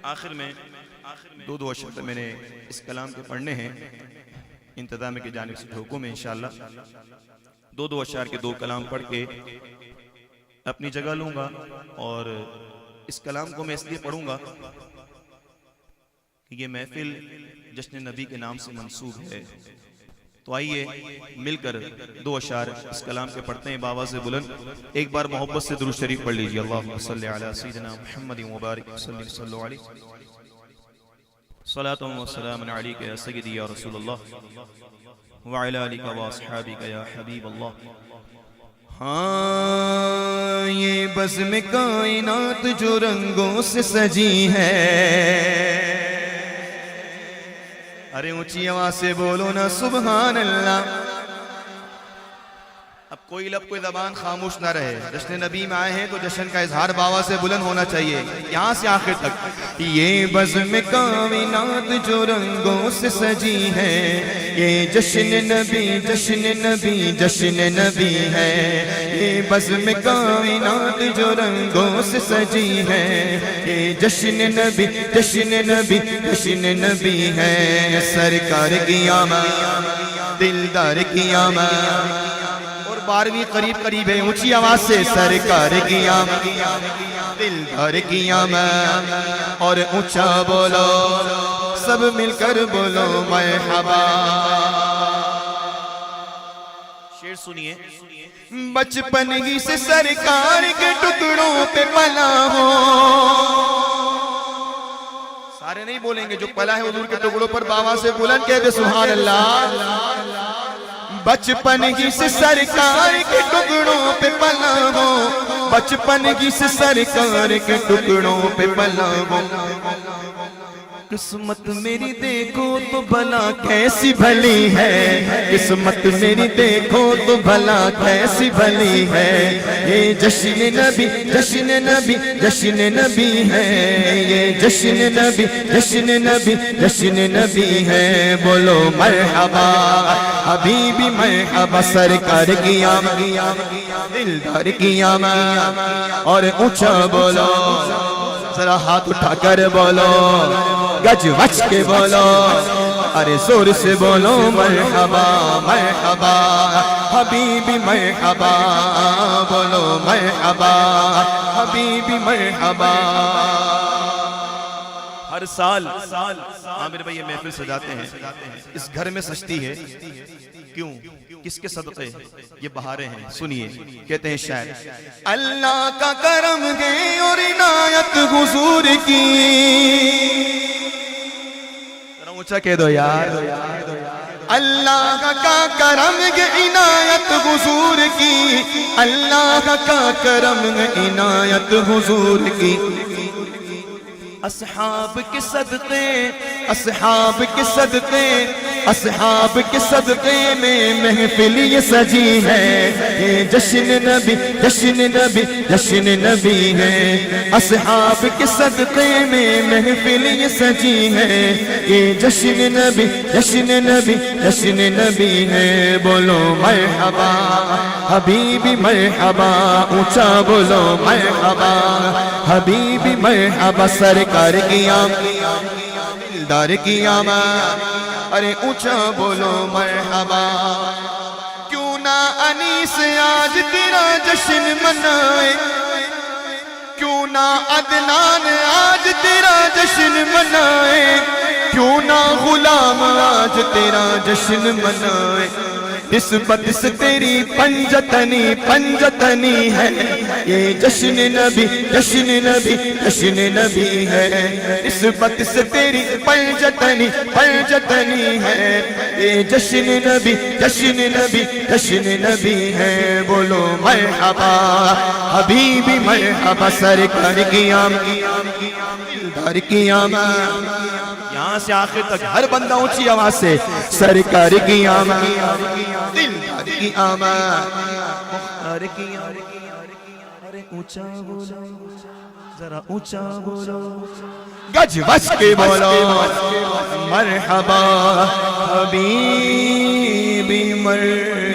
آخر میں دو اشعار میں نے اس کلام کے پڑھنے ہیں، انتظامیہ کی جانب سے حکم ہے انشاءاللہ۔ دو اشعار کے 2 کلام پڑھ کے اپنی جگہ لوں گا، اور اس کلام کو میں اس لیے پڑھوں گا کہ یہ محفل جشن نبی کے نام سے منسوب ہے۔ تو آئیے مل کر 2 اشعار اس کلام کے پڑھتے ہیں بآواز بلند۔ ایک بار محبت سے درود شریف پڑھ لیجیے، اللہم صلی علی سیدنا محمد مبارک صلی علیہ صلاۃ و سلام علیک یا سیدی یا رسول اللہ وعلی آلک و اصحابک یا حبیب اللہ۔ ہاں یہ بزم کائنات جو رنگوں سے سجی ہے، ارے اونچی آواز سے بولو نا سبحان اللہ۔ اب کوئی لب کوئی زبان خاموش نہ رہے، جشن نبی میں آئے ہیں تو جشن کا اظہار باوا سے بلند ہونا چاہیے، یہاں سے آخر تک۔ یہ بزم کائنات جو رنگوں سے سجی ہے، یہ جشن نبی جشن نبی جشن نبی ہے۔ یہ بزم کائنات جو رنگوں سے سجی ہے، یہ جشن نبی جشن نبی جشن نبی ہے۔ سرکار کی آمد، دلدار کی آمد، 12ویں قریب ہے، اونچی آواز سے سرکار کی آمد، دلدار کی آمد، اور اونچا بولو سب مل کر بولو مرحبا۔ شعر سنیے۔ بچپن ہی سے سرکار کے ٹکڑوں پہ پلا ہو، سارے نہیں بولیں گے، جو پلا ہے حضور کے ٹکڑوں پر باوا سے بلند کہتے سبحان اللہ۔ بچپن ہی سے سرکار کے ٹکڑوں پہ پلا ہو، بچپن ہی سے سرکار کے ٹکڑوں پہ پلا ہو۔ قسمت میری دیکھو تو بھلا کیسی بھلی ہے، قسمت میری دیکھو تو بھلا کیسی بھلی ہے۔ یہ جشن نبی جشن نبی جشن نبی ہے، یہ جشن نبی جشن نبی جشن نبی ہے۔ بولو مرحبا حبیبی مرحبا، سرکار کی آمد، دلدار کی آمد، اور اونچا بولو ذرا ہاتھ اٹھا کر بولو، گج وچ کے بولو، ارے زور سے بولو مرحبا مرحبا حبیبی مرحبا، بولو مرحبا حبیبی مرحبا۔ ہر سال عامر بھائی یہ محفل سجاتے ہیں، اس گھر میں سجتی ہے، کیوں؟ کس کے صدقے؟ یہ بہاریں ہیں، سنیے کہتے ہیں شاعر۔ اللہ کا کرم ہے اور عنایت حضور کی، اونچا کہہ دو یار۔ اللہ کا کرم ہے عنایت حضور کی، اللہ کا کرم ہے عنایت حضور کی۔ اصحاب کے صدقے اصحاب کے صدقے اصحاب کے صدقے میں محفل یہ سجی ہے، یہ جشن نبی جشن نبی جشن نبی ہے۔ اصحاب کے صدقے میں محفل یہ سجی ہے، یہ جشن نبی جشن نبی جشن نبی ہے۔ بولو مرحبا حبیبی مرحبا، اونچا بولو مرحبا حبیبی مرحبا، سرکار کی آمد، دلدار کی آمد، ارے اونچا بولو مرحبا۔ کیوں نہ انیس آج تیرا جشن منائے، کیوں نہ عدنان آج تیرا جشن منائے، کیوں نہ غلام آج تیرا جشن منائے۔ نسبت سے تیری پنجتنی پنجتنی ہے، یہ جشن نبی جشن نبی جشن نبی ہے۔ نسبت سے تیری پنجتنی پنجتنی ہے، یہ جشن نبی جشن نبی جشن نبی ہے۔ بولو مرحبا حبیبی مرحبا، سرکار کی آمد، دلدار کی آمد، یہاں سے آخر تک ہر بندہ اونچی آواز سے سرکار کی آمد، دلدار کی آمد، مختار کی آمد، ارے اونچا بولو ذرا اونچا بولو، گج وچ کے بولو مرحبا حبیبی مرحبا۔